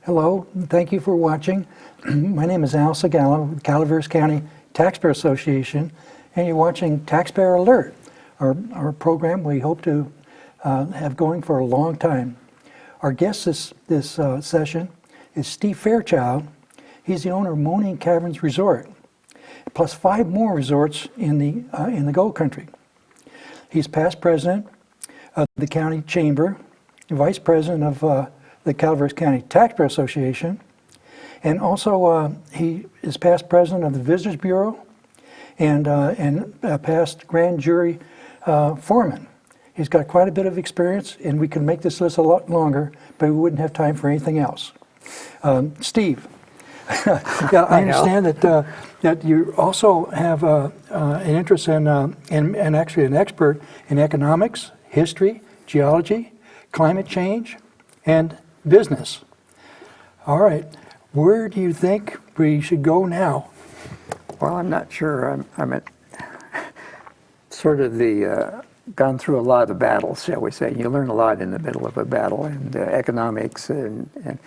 Hello, thank you for watching. My name is Al Segalla with Calaveras County Taxpayer Association, and you're watching Taxpayer Alert, our program we hope to have going for a long time. Our guest this session is Steve Fairchild. He's the owner of Moaning Caverns Resort, plus 5 more resorts in the Gold Country. He's past president of the county chamber, vice president of the Calaveras County Taxpayer Association, and also he is past president of the Visitors Bureau and past grand jury foreman. He's got quite a bit of experience, and we can make this list a lot longer, but we wouldn't have time for anything else. Steve, yeah, I understand that you also have an interest in and actually an expert in economics, history, geology, climate change, and business. All right, where do you think we should go now? Well, I'm not sure. I'm at sort of the gone through a lot of battles, shall we say. You learn a lot in the middle of a battle, and economics and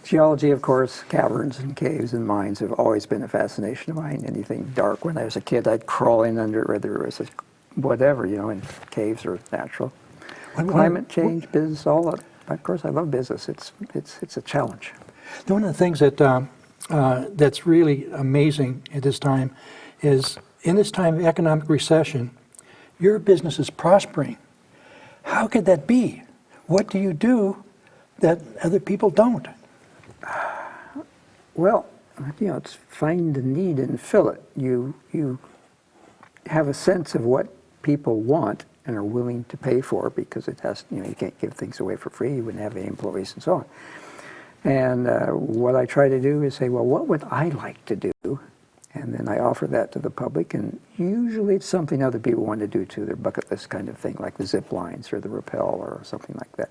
geology, of course. Caverns and caves and mines have always been a fascination of mine. Anything dark. When I was a kid, I'd crawl in under it, whether it was whatever, and caves are natural. Climate change, business, all that. Of course, I love business. It's a challenge. One of the things that that's really amazing at this time is, in this time of economic recession, your business is prospering. How could that be? What do you do that other people don't? Well, it's find the need and fill it. You have a sense of what people want and are willing to pay for, because it has, you can't give things away for free. You wouldn't have any employees and so on. And what I try to do is say, well, what would I like to do? And then I offer that to the public, and usually it's something other people want to do too, their bucket list kind of thing, like the zip lines or the rappel or something like that.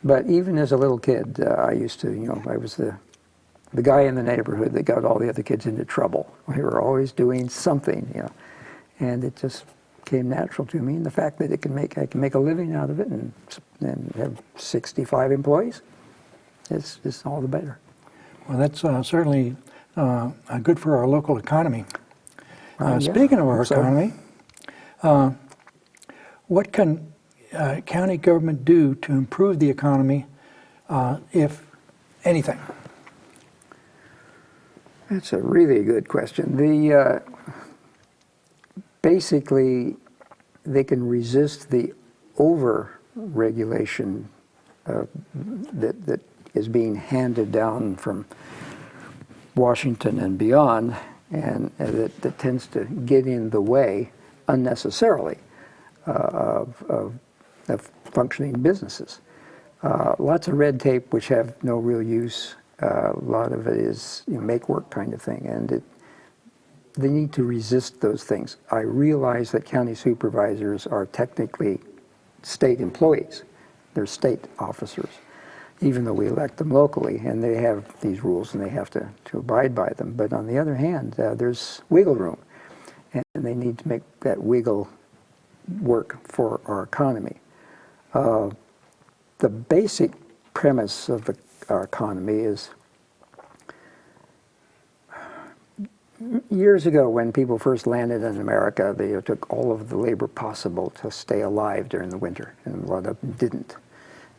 But even as a little kid, I used to, I was the guy in the neighborhood that got all the other kids into trouble. We were always doing something, and it just came natural to me, and the fact that I can make a living out of it and have 65 employees is all the better. Well, that's certainly good for our local economy. Yeah, speaking of our economy, what can county government do to improve the economy, if anything? That's a really good question. Basically, they can resist the over-regulation that is being handed down from Washington and beyond, and that tends to get in the way unnecessarily of functioning businesses. Lots of red tape which have no real use. A lot of it is make work kind of thing, and they need to resist those things. I realize that county supervisors are technically state employees. They're state officers, even though we elect them locally, and they have these rules and they have to abide by them. But on the other hand, there's wiggle room, and they need to make that wiggle work for our economy. The basic premise of our economy is, years ago, when people first landed in America, they took all of the labor possible to stay alive during the winter, and a lot of them didn't.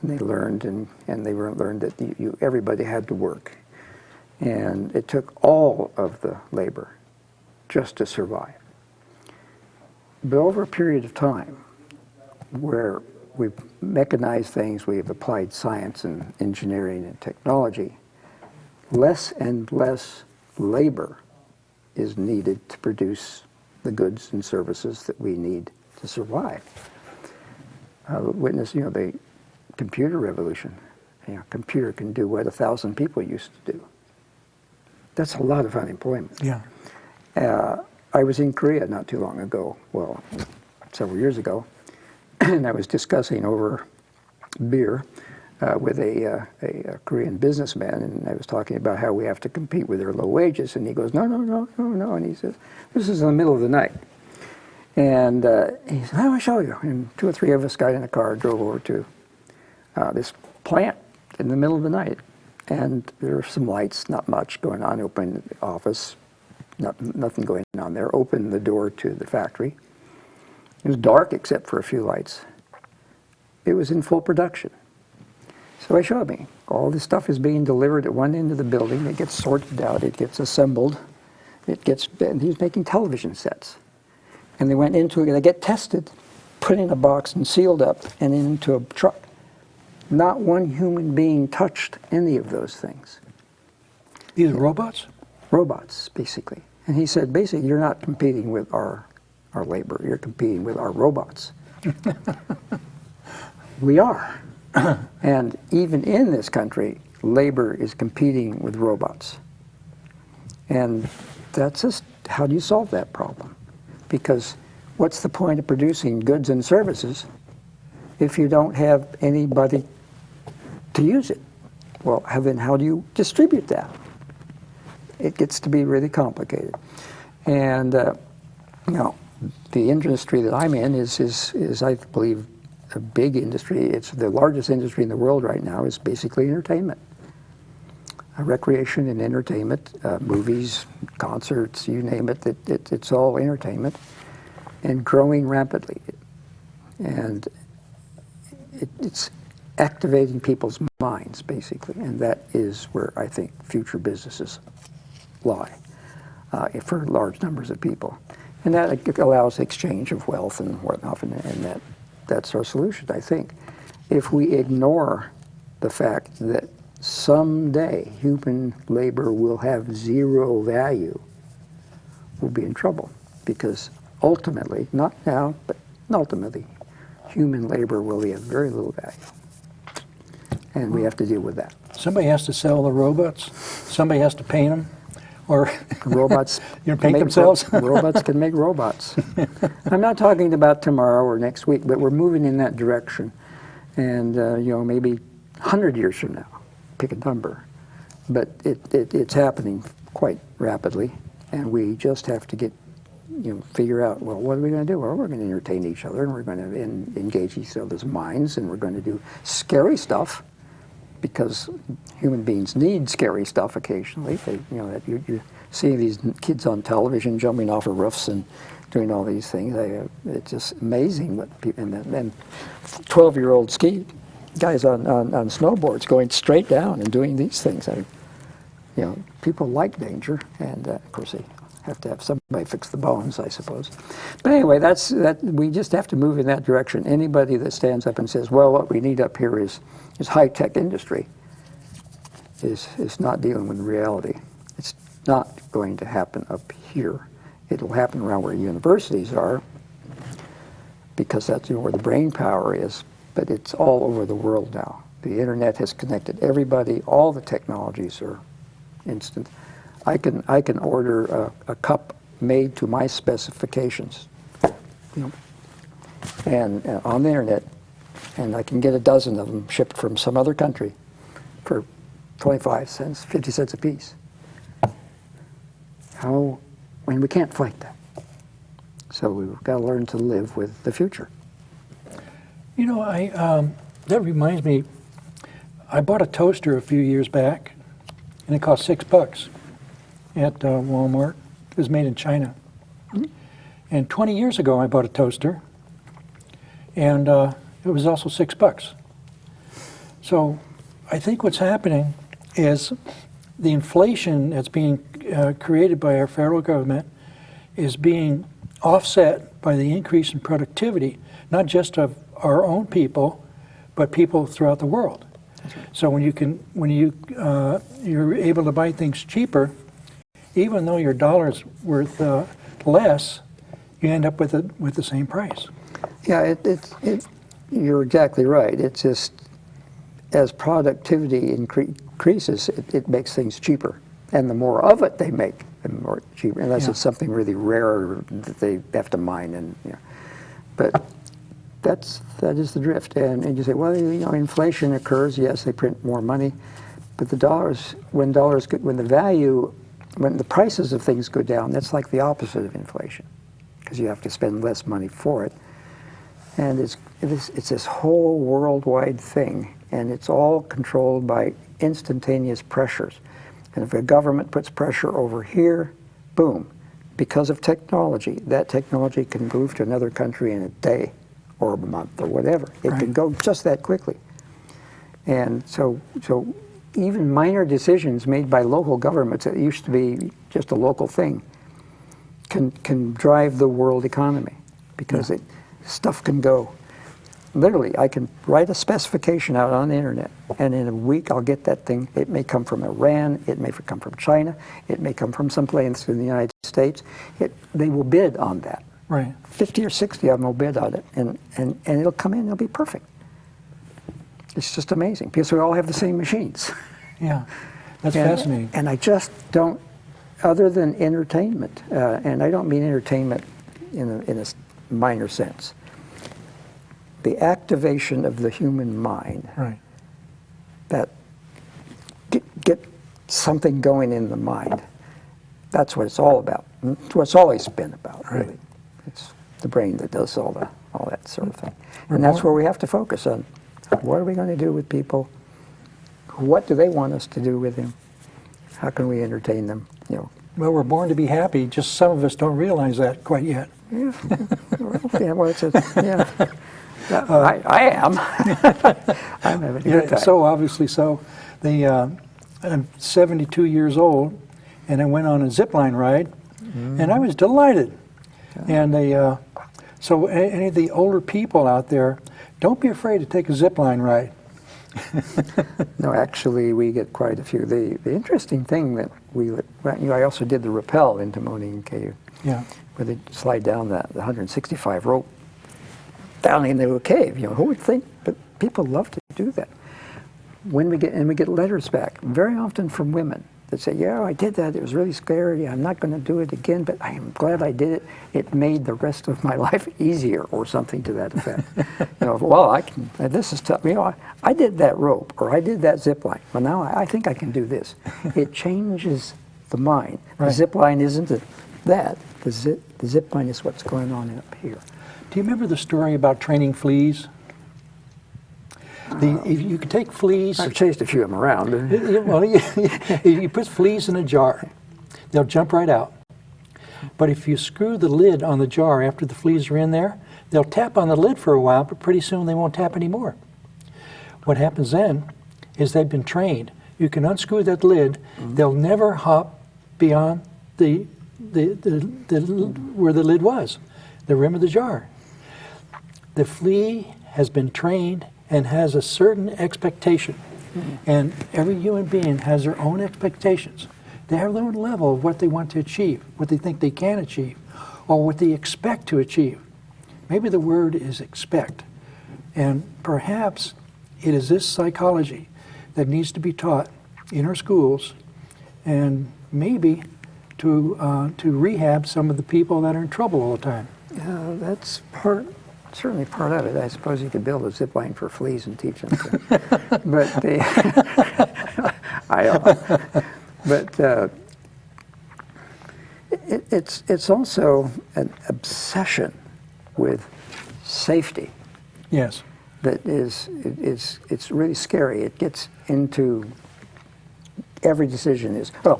And they learned, and they learned that everybody had to work. And it took all of the labor just to survive. But over a period of time, where we've mechanized things, we've applied science and engineering and technology, less and less labor is needed to produce the goods and services that we need to survive. Witness, the computer revolution. A computer can do what 1,000 people used to do. That's a lot of unemployment. Yeah. I was in Korea not too long ago, well, several years ago, and I was discussing over beer with a Korean businessman, and I was talking about how we have to compete with their low wages, and he goes, no, and he says, this is in the middle of the night. And he said, I want to show you. And 2 or 3 of us got in a car, drove over to this plant in the middle of the night. And there were some lights, not much going on. Opened the office, nothing going on there. Opened the door to the factory. It was dark except for a few lights. It was in full production. So he showed me. All this stuff is being delivered at one end of the building. It gets sorted out. It gets assembled. And he's making television sets. And they went into it. They get tested, put in a box and sealed up, and into a truck. Not one human being touched any of those things. These are robots? Robots, basically. And he said, basically, you're not competing with our labor. You're competing with our robots. We are. And even in this country, labor is competing with robots. And that's just, how do you solve that problem? Because what's the point of producing goods and services if you don't have anybody to use it? Well, then how do you distribute that? It gets to be really complicated. And the industry that I'm in is I believe, a big industry. It's the largest industry in the world right now. Is basically entertainment, recreation and entertainment, movies, concerts, you name it. It's all entertainment, and growing rapidly. And it's activating people's minds, basically, and that is where I think future businesses lie for large numbers of people. And that allows exchange of wealth and whatnot, and that's our solution, I think. If we ignore the fact that someday human labor will have zero value, we'll be in trouble, because ultimately, not now, but ultimately, human labor will have very little value. And we have to deal with that. Somebody has to sell the robots. Somebody has to paint them. Or robots paint themselves. Robots can make robots. I'm not talking about tomorrow or next week, but we're moving in that direction. And maybe 100 years from now, pick a number. But it's happening quite rapidly, and we just have to figure out, well, what are we going to do? Well, we're going to entertain each other, and we're going to engage each other's minds, and we're going to do scary stuff, because human beings need scary stuff occasionally. You see these kids on television jumping off of roofs and doing all these things. It's just amazing what people, and 12-year-old ski guys on snowboards going straight down and doing these things. People like danger, and of course they have to have somebody fix the bones, I suppose. But anyway, we just have to move in that direction. Anybody that stands up and says, well, what we need up here is high-tech industry, is not dealing with reality. It's not going to happen up here. It'll happen around where universities are, because that's where the brain power is, but it's all over the world now. The internet has connected everybody. All the technologies are instant. I can order a cup made to my specifications, and on the internet, and I can get a dozen of them shipped from some other country for 25 cents, 50 cents a piece. We can't fight that. So we've got to learn to live with the future. That reminds me, I bought a toaster a few years back, and it cost $6 at Walmart. It was made in China. Mm-hmm. And 20 years ago, I bought a toaster, and it was also $6. So I think what's happening is the inflation that's being created by our federal government is being offset by the increase in productivity, not just of our own people, but people throughout the world. Right. So when you're able to buy things cheaper, even though your dollar's worth less, you end up with the same price. Yeah, you're exactly right. It's just as productivity increases, it makes things cheaper. And the more of it they make, the more cheaper, unless it's something really rare that they have to mine. And but that is the drift. And you say, well, inflation occurs. Yes, they print more money, but the when the prices of things go down, that's like the opposite of inflation, because you have to spend less money for it. And it's this whole worldwide thing, and it's all controlled by instantaneous pressures. And if a government puts pressure over here, boom, because of technology, that technology can move to another country in a day or a month or whatever. It can go just that quickly. And so even minor decisions made by local governments that used to be just a local thing can drive the world economy, because stuff can go. Literally, I can write a specification out on the internet, and in a week I'll get that thing. It may come from Iran, it may come from China, it may come from someplace in the United States. They will bid on that. Right. 50 or 60 of them will bid on it, and it'll come in, it'll be perfect. It's just amazing, because we all have the same machines. Yeah, that's fascinating. And I just don't, other than entertainment, and I don't mean entertainment in a minor sense, the activation of the human mind, that get something going in the mind, that's what it's all about. It's what it's always been about, really. It's the brain that does all that sort of thing. And that's where we have to focus on. What are we going to do with people? What do they want us to do with them? How can we entertain them? Well, we're born to be happy. Just some of us don't realize that quite yet. Yeah, I am. I'm having a good time. So obviously so. I'm 72 years old, and I went on a Zipline ride, and I was delighted. And so any of the older people out there, don't be afraid to take a Zipline ride. No, actually, we get quite a few. The interesting thing that I also did the rappel into Moline Cave. Yeah. Where they slide down the 165 rope down into a cave. Who would think? But people love to do that. We get letters back, very often from women, that say, "Yeah, I did that. It was really scary. I'm not going to do it again, but I am glad I did it. It made the rest of my life easier," or something to that effect. Well, I can. This is tough. I did that rope, or I did that zip line. Well, now I think I can do this. It changes the mind. The zip line isn't that. The zip line is what's going on up here. Do you remember the story about training fleas? If you could take fleas... I've chased a few of them around. Well, you put fleas in a jar, they'll jump right out. But if you screw the lid on the jar after the fleas are in there, they'll tap on the lid for a while, but pretty soon they won't tap anymore. What happens then is they've been trained. You can unscrew that lid, they'll never hop beyond where the lid was, the rim of the jar. The flea has been trained and has a certain expectation. And every human being has their own expectations. They have their own level of what they want to achieve, what they think they can achieve, or what they expect to achieve. Maybe the word is expect. And perhaps it is this psychology that needs to be taught in our schools, and maybe to rehab some of the people that are in trouble all the time. That's certainly part of it. I suppose you could build a zip line for fleas and teach them to. It's also an obsession with safety. Yes. That it's really scary. It gets into every decision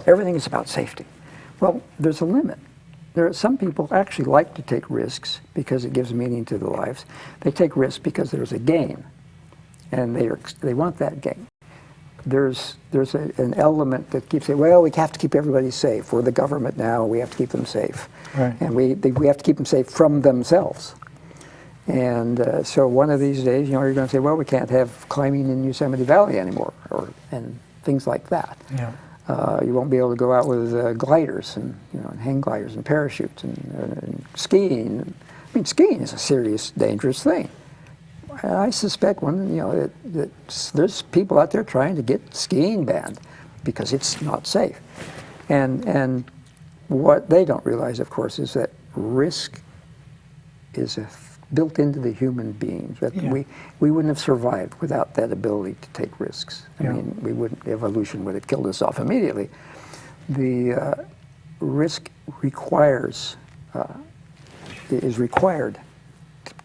everything is about safety. Well, there's a limit. There are some people actually like to take risks because it gives meaning to their lives. They take risks because there's a gain, and they want that gain. There's an element that keeps saying, well, we have to keep everybody safe. We're the government now. We have to keep them safe, and we have to keep them safe from themselves. And so one of these days, you're going to say, well, we can't have climbing in Yosemite Valley anymore, and things like that. Yeah. You won't be able to go out with gliders and and hang gliders and parachutes and skiing. I mean, skiing is a serious, dangerous thing. I suspect that there's people out there trying to get skiing banned because it's not safe. And what they don't realize, of course, is that risk is built into the human beings. That we wouldn't have survived without that ability to take risks. I mean, evolution would have killed us off immediately. The risk is required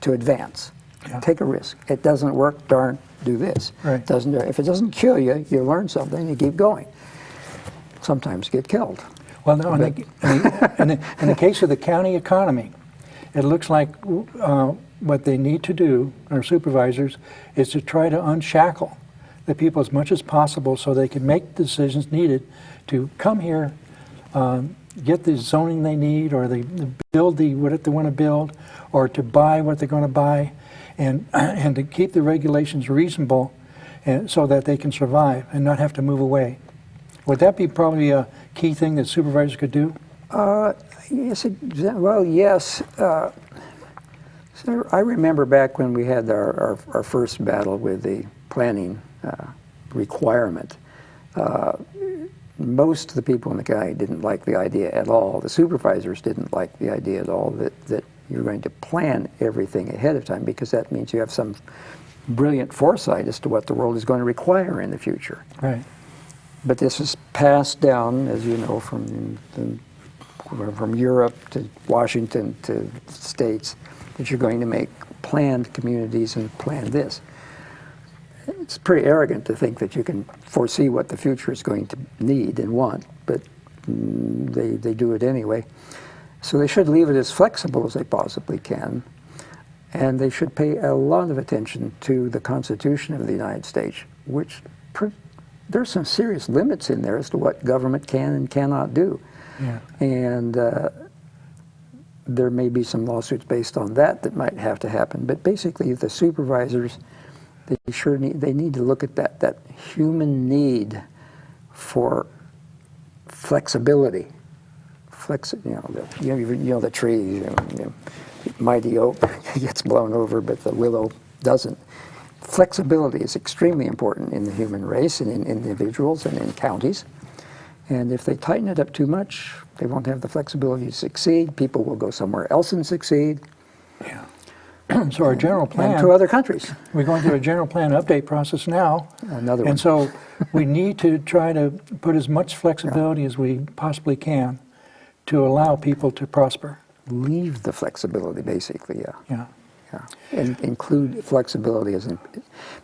to advance. Yeah. Take a risk. It doesn't work, darn, do this. Right. If it doesn't kill you, you learn something, you keep going. Sometimes get killed. Well, no, in the case of the county economy, it looks like what they need to do, our supervisors, is to try to unshackle the people as much as possible so they can make decisions needed to come here, get the zoning they need, or they build what they want to build, or to buy what they're going to buy, and to keep the regulations reasonable, and so that they can survive and not have to move away. Would that be probably a key thing that supervisors could do? Yes. Well, yes. So I remember back when we had our first battle with the planning requirement. Most of the people in the county didn't like the idea at all. The supervisors didn't like the idea at all that you're going to plan everything ahead of time, because that means you have some brilliant foresight as to what the world is going to require in the future. Right. But this is passed down, as you know, from Europe to Washington to the States, that you're going to make planned communities and plan this. It's pretty arrogant to think that you can foresee what the future is going to need and want, but they do it anyway. So they should leave it as flexible as they possibly can, and they should pay a lot of attention to the Constitution of the United States, which there's some serious limits in there as to what government can and cannot do. Yeah. And there may be some lawsuits based on that might have to happen. But basically, the supervisors, they need to look at that human need for flexibility. The tree, mighty oak gets blown over, but the willow doesn't. Flexibility is extremely important in the human race and in individuals and in counties. And if they tighten it up too much, they won't have the flexibility to succeed. People will go somewhere else and succeed. Yeah. So our general plan... And to other countries. We're going through a general plan update process now. Another one. And so we need to try to put as much flexibility as we possibly can to allow people to prosper. Leave the flexibility, basically, yeah. Yeah. Yeah. And include flexibility as an...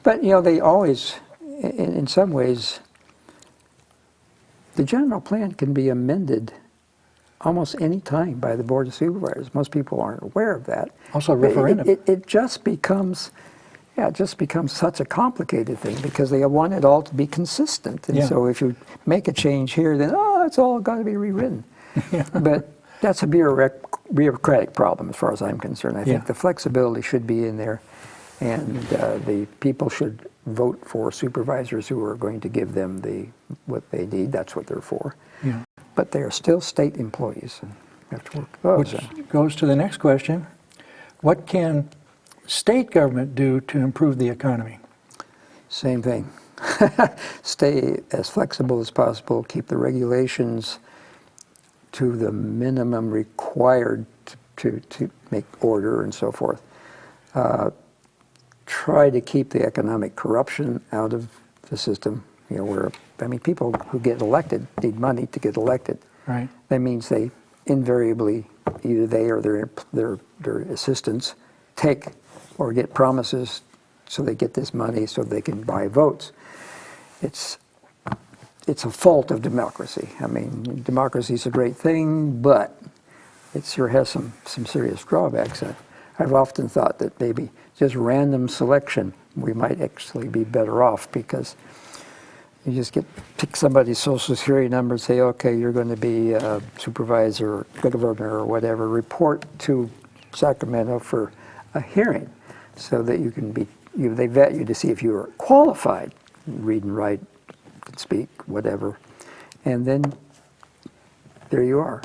But, they always, in some ways, the general plan can be amended almost any time by the Board of Supervisors. Most people aren't aware of that. Also a referendum. It just becomes such a complicated thing because they want it all to be consistent. And so if you make a change here, then, it's all got to be rewritten. But that's a bureaucratic problem as far as I'm concerned. I think the flexibility should be in there, and the people should vote for supervisors who are going to give them what they need. That's what they're for. Yeah. But they are still state employees and have to work. Which goes to the next question. What can state government do to improve the economy? Same thing. Stay as flexible as possible. Keep the regulations to the minimum required to make order and so forth. Try to keep the economic corruption out of the system. People who get elected need money to get elected. Right. That means they invariably, either they or their assistants take or get promises so they get this money so they can buy votes. It's a fault of democracy. I mean, democracy is a great thing, but it sure has some serious drawbacks. I've often thought that maybe just random selection, we might actually be better off, because you just pick somebody's social security number and say, okay, you're going to be a supervisor or governor or whatever, report to Sacramento for a hearing so that you can they vet you to see if you are qualified, read and write, can speak, whatever. And then there you are.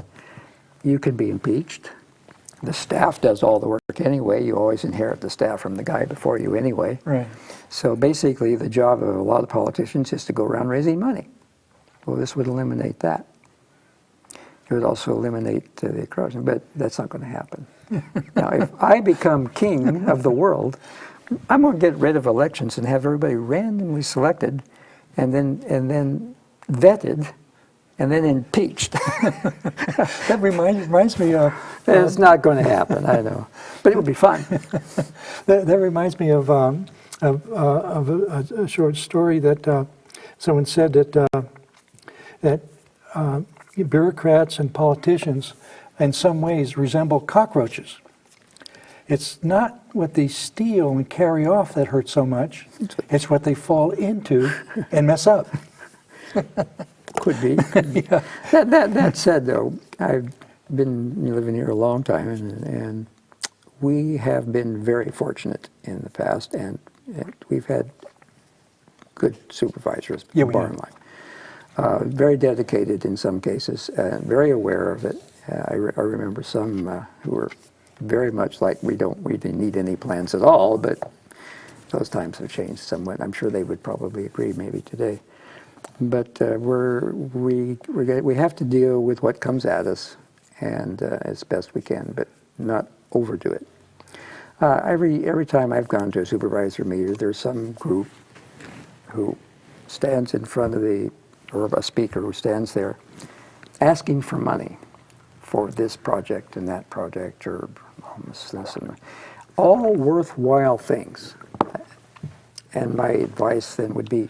You can be impeached. The staff does all the work anyway. You always inherit the staff from the guy before you anyway. Right. So basically the job of a lot of politicians is to go around raising money. Well, this would eliminate that. It would also eliminate the corruption, but that's not going to happen. Now, if I become king of the world, I'm going to get rid of elections and have everybody randomly selected and then vetted and then impeached. That reminds me of... It's not going to happen, I know. But it would be fun. That reminds me of a short story that someone said that bureaucrats and politicians in some ways resemble cockroaches. It's not what they steal and carry off that hurts so much. It's what they fall into and mess up. Could be. Yeah. That said, though, I've been living here a long time, and we have been very fortunate in the past, and we've had good supervisors, Yeah, we bar have. and line. Very dedicated in some cases, and very aware of it. I remember some who were very much like, we don't really need any plans at all, but those times have changed somewhat. I'm sure they would probably agree maybe today. But we have to deal with what comes at us, and as best we can, but not overdo it. Every time I've gone to a supervisor meeting, there's some group who stands in front of or a speaker who stands there asking for money for this project and that project, or homelessness, and all worthwhile things. And my advice then would be,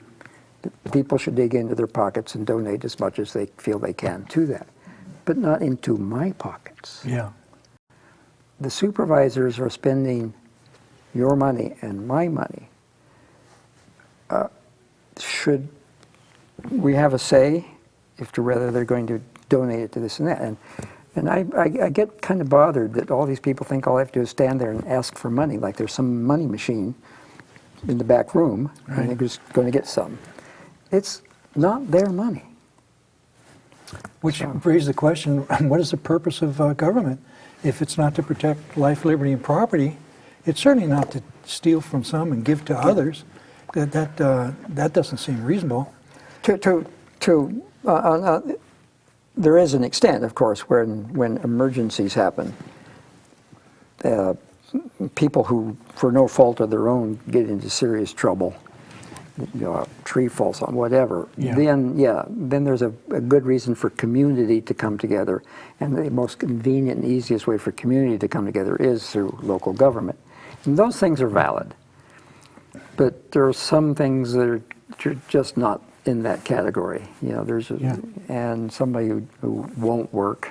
people should dig into their pockets and donate as much as they feel they can to that, but not into my pockets. Yeah. The supervisors are spending your money and my money. Should we have a say as to whether they're going to donate it to this and that? And I get kind of bothered that all these people think all they have to do is stand there and ask for money, like there's some money machine in the back room, right, and they're just going to get some. It's not their money. Which raises the question, what is the purpose of government? If it's not to protect life, liberty, and property, it's certainly not to steal from some and give to others. That doesn't seem reasonable. There is an extent, of course, when emergencies happen. People who, for no fault of their own, get into serious trouble. A tree falls on, whatever. Yeah. Then there's a good reason for community to come together, and the most convenient and easiest way for community to come together is through local government. And those things are valid, but there are some things that are just not in that category. And somebody who won't work,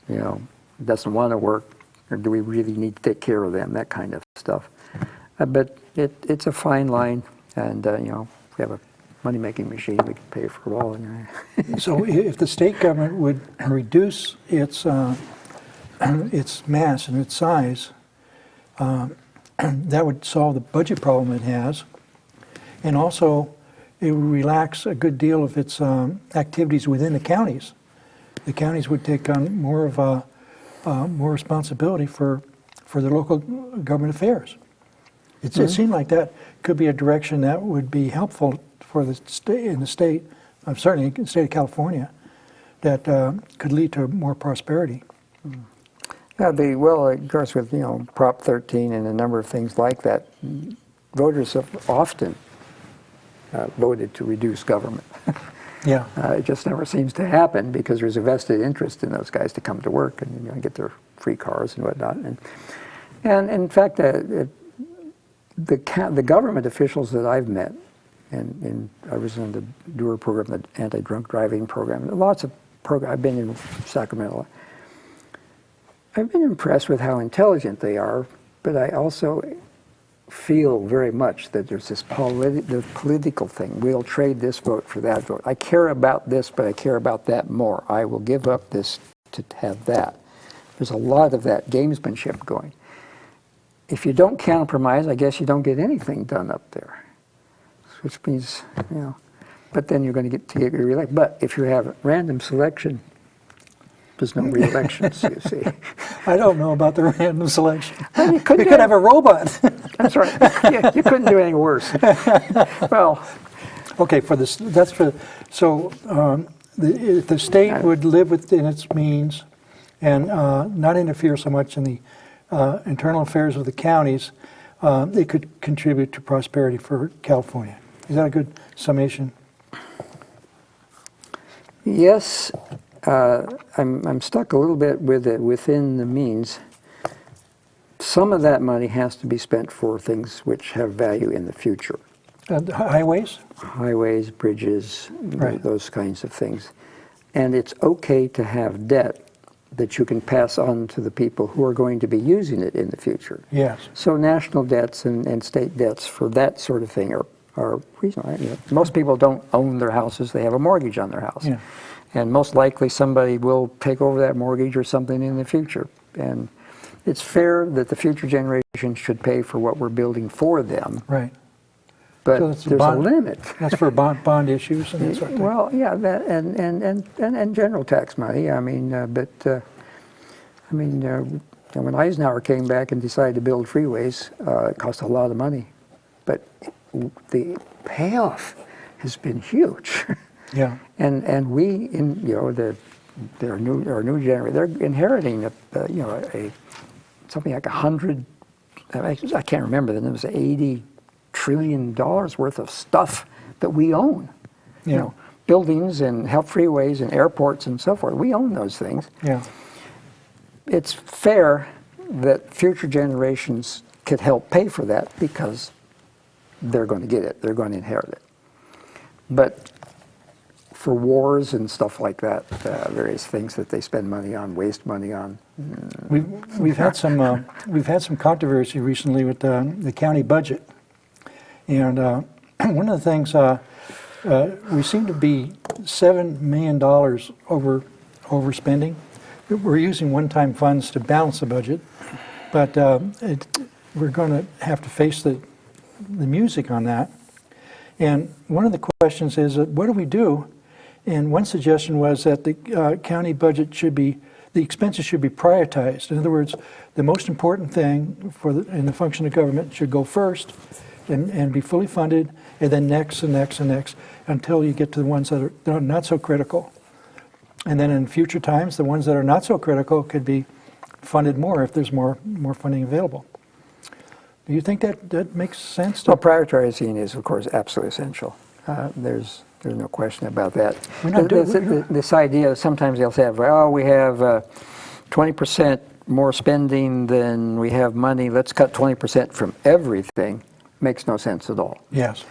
doesn't want to work, or do we really need to take care of them? That kind of stuff. But it's a fine line. And, if we have a money-making machine, we can pay for it all. So if the state government would reduce its mass and its size, that would solve the budget problem it has. And also, it would relax a good deal of its activities within the counties. The counties would take on more responsibility for their local government affairs. It seemed like that could be a direction that would be helpful for the state, certainly in the state of California, that could lead to more prosperity. Of course, with Prop 13 and a number of things like that, voters have often voted to reduce government. Yeah. It just never seems to happen because there's a vested interest in those guys to come to work and get their free cars and whatnot. And in fact, the government officials that I've met, and I was in the DUR program, the anti-drunk driving program, lots of programs. I've been in Sacramento. I've been impressed with how intelligent they are, but I also feel very much that there's this the political thing. We'll trade this vote for that vote. I care about this, but I care about that more. I will give up this to have that. There's a lot of that gamesmanship going. If you don't compromise, I guess you don't get anything done up there. Which means, but then you're going to get reelected. But if you have random selection, there's no re-elections, you see. I don't know about the random selection. Well, We could have a robot. That's right. You couldn't do any worse. Well, Okay, so if the state would live within its means and not interfere so much in the internal affairs of the counties, it could contribute to prosperity for California. Is that a good summation? yes, I'm stuck a little bit with it within the means. Some of that money has to be spent for things which have value in the future. Highways? Highways, bridges, Right. those kinds of things. And it's okay to have debt that you can pass on to the people who are going to be using it in the future. Yes. So national debts and state debts for that sort of thing are reasonable. You know, most people don't own their houses, they have a mortgage on their house. Yeah. And most likely somebody will take over that mortgage or something in the future. And it's fair that the future generations should pay for what we're building for them, Right. but So it's a there's a bond- limit. That's for bond issues and that sort of thing? Well, yeah, that and general tax money. I mean, when Eisenhower came back and decided to build freeways, it cost a lot of money, but the payoff has been huge. Yeah. And we, our new generation, they're inheriting something like 100. I can't remember the numbers. $80 trillion worth of stuff that we own. Yeah. You know, buildings and freeways and airports and so forth. We own those things. Yeah. It's fair that future generations could help pay for that because they're going to get it. They're going to inherit it. But for wars and stuff like that, various things that they spend money on, waste money on. We've had some controversy recently with the county budget, and one of the things we seem to be $7 million overspending. We're using one-time funds to balance the budget, but we're going to have to face the music on that. And one of the questions is, what do we do? And one suggestion was that the county budget the expenses should be prioritized. In other words, the most important thing in the function of government should go first and be fully funded, and then next and next and next until you get to the ones that are not so critical. And then in future times, the ones that are not so critical could be funded more if there's more funding available. Do you think that makes sense? Well, prioritizing is, of course, absolutely essential. There's no question about that. This idea, sometimes they'll say, well, we have 20% more spending than we have money, let's cut 20% from everything, makes no sense at all. Yes.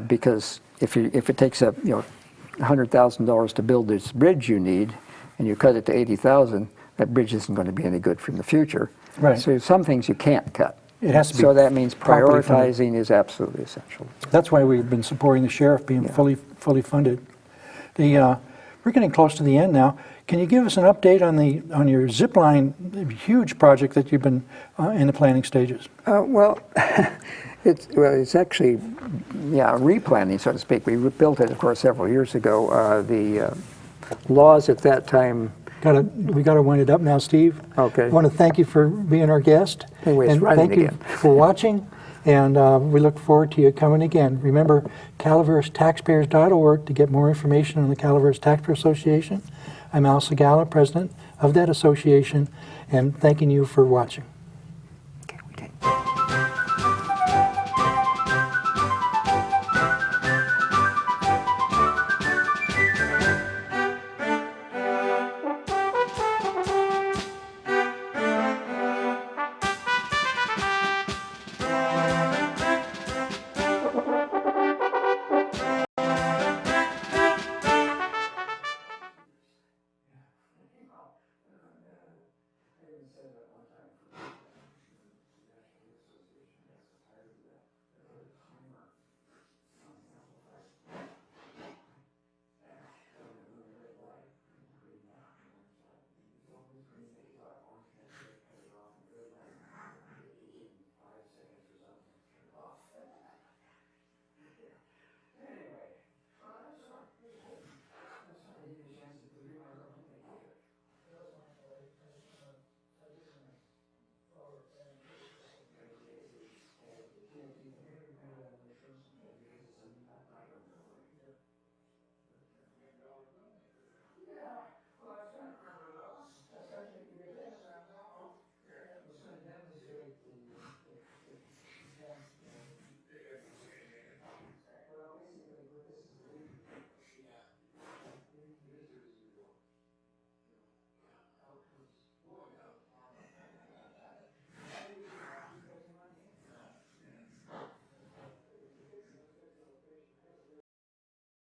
Because if it takes $100,000 to build this bridge you need, and you cut it to $80,000, that bridge isn't going to be any good for the future. Right. So some things you can't cut. It has to be. So that means properly funded. prioritizing is absolutely essential. That's why we've been supporting the sheriff being fully funded. We're getting close to the end now. Can you give us an update on your Zipline huge project that you've been in the planning stages? Well, it's actually replanning, so to speak. We built it, of course, several years ago. The laws at that time. We got to wind it up now, Steve. Okay. I want to thank you for being our guest. Anyway, it's and running thank you again. for watching, and we look forward to you coming again. Remember, CalaversTaxpayers.org to get more information on the Calaveras Taxpayer Association. I'm Al Segalla, president of that association, and thanking you for watching.